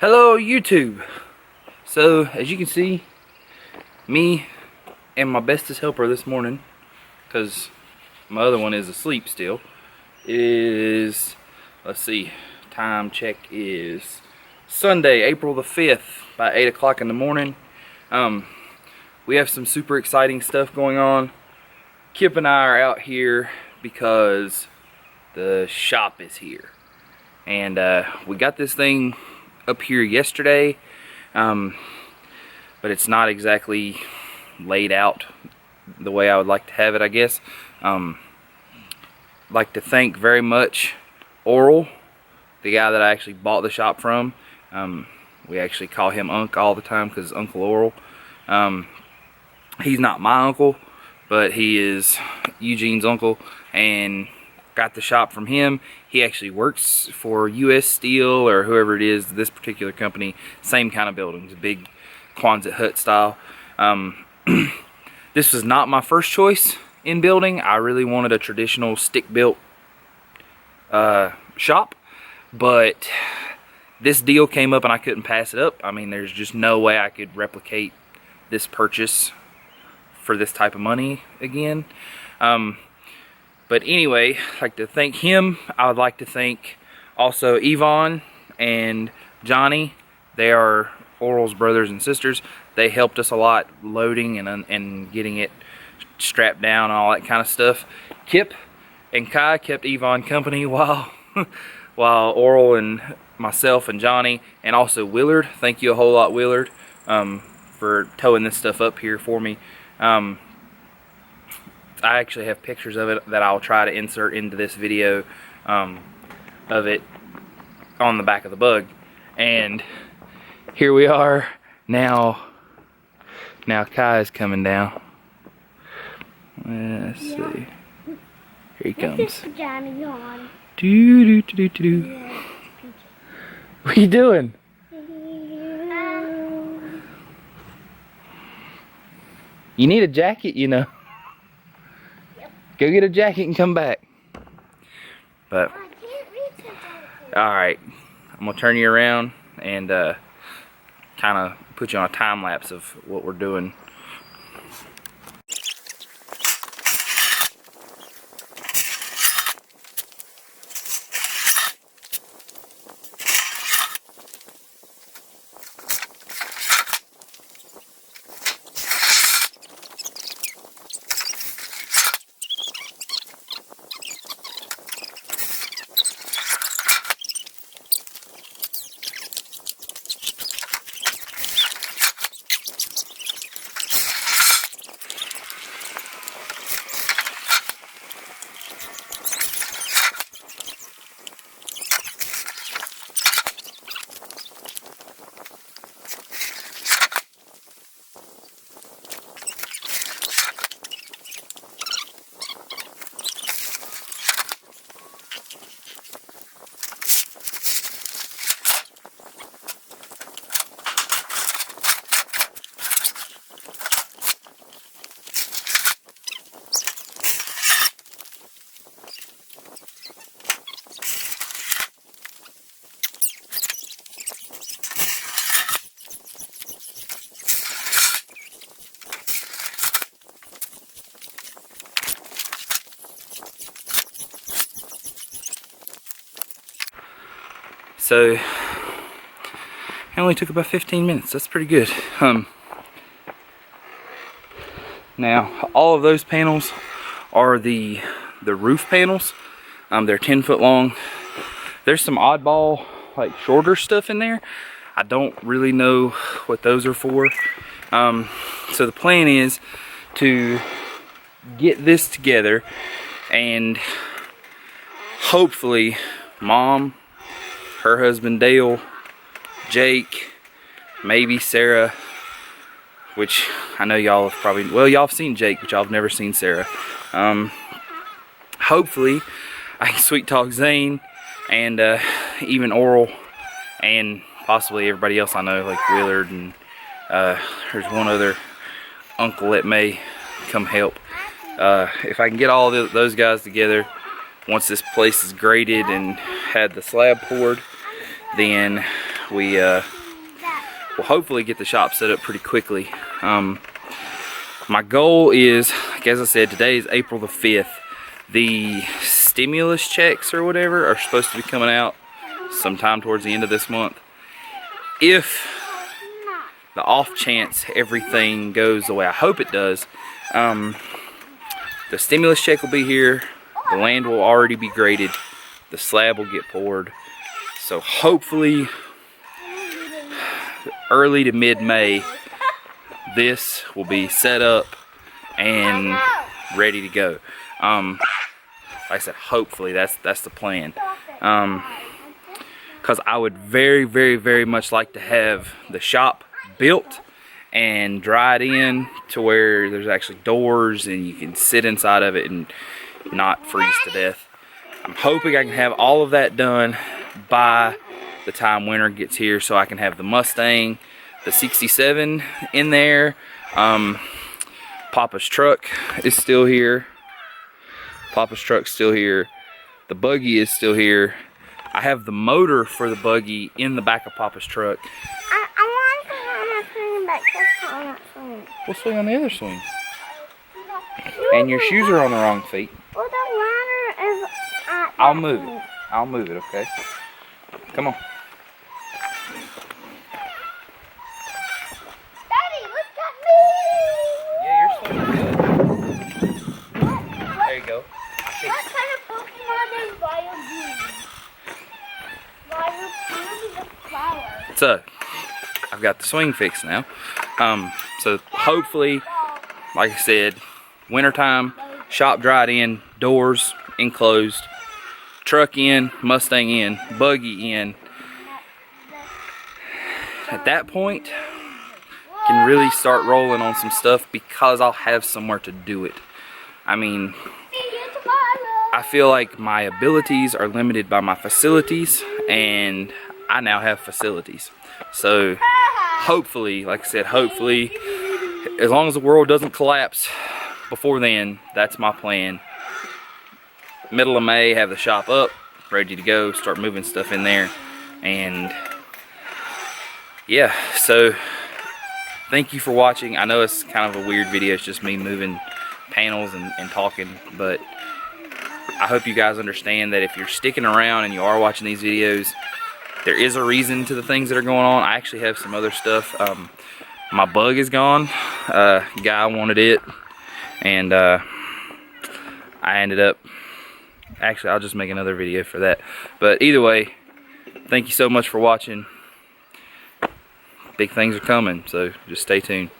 Hello YouTube. So as you can see, me and my bestest helper this morning, because my other one is asleep still, is, let's see, time check is Sunday, April the 5th by 8 o'clock in the morning. We have some super exciting stuff going on. Kip and I are out here because the shop is here. And we got this thing up here yesterday, but it's not exactly laid out the way I would like to have it, I guess. I'd like to thank very much Oral, the guy that I actually bought the shop from. We actually call him Unc all the time because Uncle Oral. He's not my uncle, but he is Eugene's uncle, and got the shop from him. He actually works for US Steel or whoever it is, this particular company. Same kind of buildings, big Quonset hut style. This was not my first choice in building. I really wanted a traditional stick-built shop, but this deal came up and I couldn't pass it up. I mean, there's just no way I could replicate this purchase for this type of money again. But anyway, I'd like to thank him. I would like to thank also Yvonne and Johnny. They are Oral's brothers and sisters. They helped us a lot loading and getting it strapped down and all that kind of stuff. Kip and Kai kept Yvonne company while Oral and myself and Johnny, and also Willard. Thank you a whole lot, Willard, for towing this stuff up here for me. I actually have pictures of it that I'll try to insert into this video of it on the back of the bug. And here we are now. Now Kai is coming down. Let's see. Here he comes. Johnny on. Do do do do do. Yeah. What are you doing? You need a jacket, you know. Go get a jacket and come back. But alright, I'm gonna turn you around and kind of put you on a time lapse of what we're doing. So it only took about 15 minutes. That's pretty good. Now all of those panels are the roof panels. They're 10 foot long. There's some oddball, like shorter stuff in there. I don't really know what those are for. So the plan is to get this together and hopefully Mom, her husband Dale, Jake, maybe Sarah, which I know y'all have probably, well, y'all have seen Jake, but y'all have never seen Sarah. Hopefully I can sweet talk Zane and even Oral and possibly everybody else I know, like Willard, and there's one other uncle that may come help. If I can get all those guys together, once this place is graded and had the slab poured, then we will hopefully get the shop set up pretty quickly. My goal is, like as I said, today is April the 5th. The stimulus checks or whatever are supposed to be coming out sometime towards the end of this month. If the off chance everything goes the way I hope it does, the stimulus check will be here, the land will already be graded, the slab will get poured. So hopefully early to mid-May, this will be set up and ready to go. Like I said, hopefully that's the plan. Because I would very much like to have the shop built and dried in to where there's actually doors and you can sit inside of it and not freeze to death. I'm hoping I can have all of that done by the time winter gets here, so I can have the Mustang, the 67 in there. Papa's truck is still here. Papa's truck's still here. The buggy is still here. I have the motor for the buggy in the back of Papa's truck. I want to have my swing back on that swing. We'll swing on the other swing. And your shoes are on the wrong feet. Well, the ladder is at I'll move it. I'll move it, okay? Come on. Daddy, look at me! Yeah, you're swinging good. There you go. What kind of Pokemon is Bio the flower. So, I've got the swing fixed now. So hopefully, like I said, wintertime, shop dried in, doors enclosed, truck in, Mustang in, buggy in. At that point, can really start rolling on some stuff because I'll have somewhere to do it. I mean, I feel like my abilities are limited by my facilities, and I now have facilities. So hopefully, like I said, hopefully, as long as the world doesn't collapse before then, that's my plan. Middle of May, have the shop up, ready to go, start moving stuff in there. And yeah, so thank you for watching. I know it's kind of a weird video, it's just me moving panels and talking, but I hope you guys understand that if you're sticking around and you are watching these videos, there is a reason to the things that are going on. I actually have some other stuff. My bug is gone. Guy wanted it, and I ended up, actually I'll just make another video for that. But either way, thank you so much for watching. Big things are coming, so just stay tuned.